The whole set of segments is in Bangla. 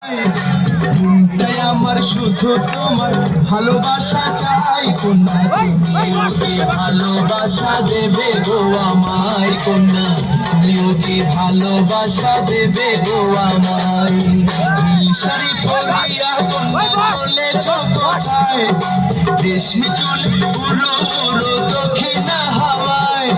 মনটাই আমার শুধু তোমার ভালোবাসা চাই, কন্যা তুমি ওকে ভালোবাসা দেবে গো আমায়, কন্যা তুমি ওকে ভালোবাসা দেবে গো আমায়। শাড়ি পরিয়া কন্যা চলেছ কোথায়, রেশমি চুল পুরো পুরো দক্ষিণা হাওয়ায়।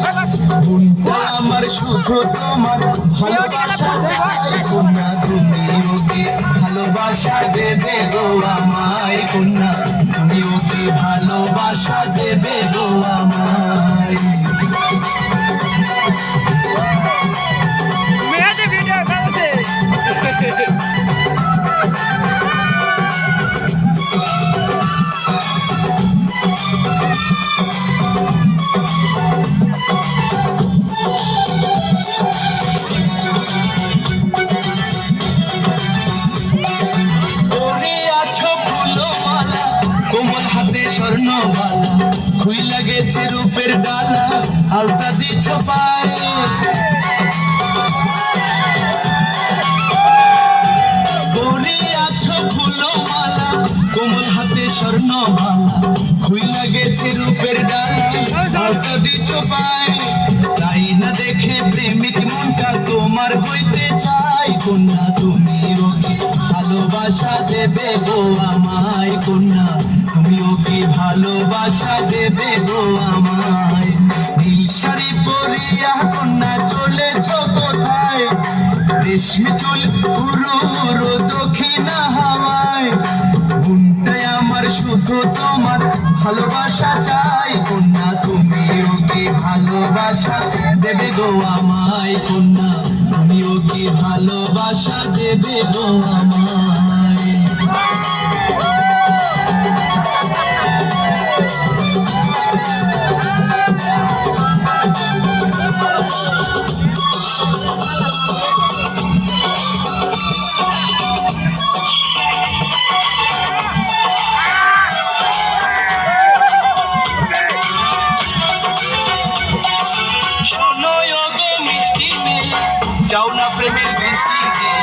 মনটা আমার শুধু তোমার ভালোবাসা চাই, কন্যা তুমি ওকে ভালোবাসা দেবে গো আমায়, কন্যা তুমি ওকে ভালোবাসা দেবে গো আমায়। স্বর্ণবালা খুই লাগেছে রূপের ডালা, আলতা দিছ পায়ে পরে আছো ফুলমালা, কোমল হাতে স্বর্ণবালা খুই লাগেছে রূপের ডালা, আলতা দিছ পায়ে। তাই না দেখে প্রেমিক মনটা তোমার হইতে চাই, কন্যা তুমি ওকে ভালোবাসা দেবে গো আমায়, কন্যা তুমি ওকে ভালোবাসা দেবে গো আমায়। নীল শাড়ি পরিয়া কন্যা চলেছ কোথায়, রেশমি চুল পুরো পুরো দক্ষিণা হাওয়ায়। মনটাই আমার শুধু তোমার ভালোবাসা চাই, কন্যা তুমি ওকে ভালোবাসা দেবে গো আমায়, কন্যা তুমি ওকে ভালোবাসা দেবে গো আমায়। যাও না প্রেমের বৃষ্টি দিয়ে,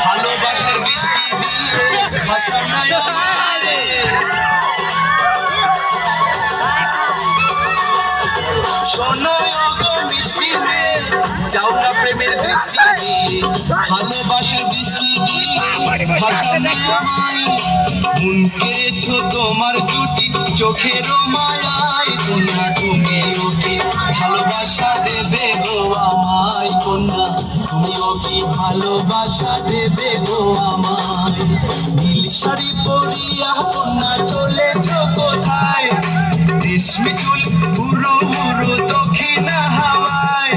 ভালোবাসার বৃষ্টি দিয়ে ভাষা নাই আমারে। শোনো গো মিষ্টি মেয়ে, যাও না প্রেমের বৃষ্টি দিয়ে, ভালোবাসার বৃষ্টি দিয়ে ভাষা নাই আমায়। মন কেড়েছো তোমার দুটি চোখের মায়ায়, কন্যা তুমি ওকে ভালোবাসা দেবে গো আমায়, কন্যা তুমি ওকে ভালোবাসা দেবে গো আমায়। নীল শাড়ি পরিয়া কন্যা চলেছ কোথায়, রেশমি চুল পুরো পুরো দক্ষিণা হাওয়ায়।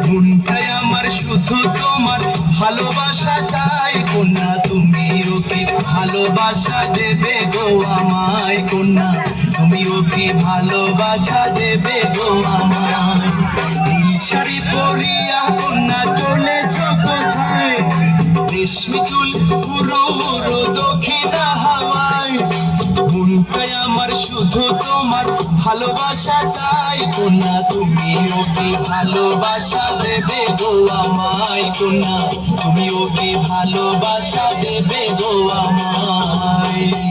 মনটাই আমার শুধু তোমার ভালোবাসা চাই, কন্যা তুমি ওকে ভালোবাসা দেবে গো আমায়, কন্যা তুমি ওকে ভালোবাসা দেবে গো আমায়। নীল শাড়ি পরিয়া কন্যা চলেছ কোথায়, রেশমি চুল পুরো পুরো দক্ষিণা হাওয়ায়। মনটাই আমার শুধু তোমার ভালোবাসা চাই, কন্যা তুমি ওকে ভালোবাসা দেবে গো আমায়, কন্যা তুমি ওকে ভালোবাসা দেবে গো আমায়।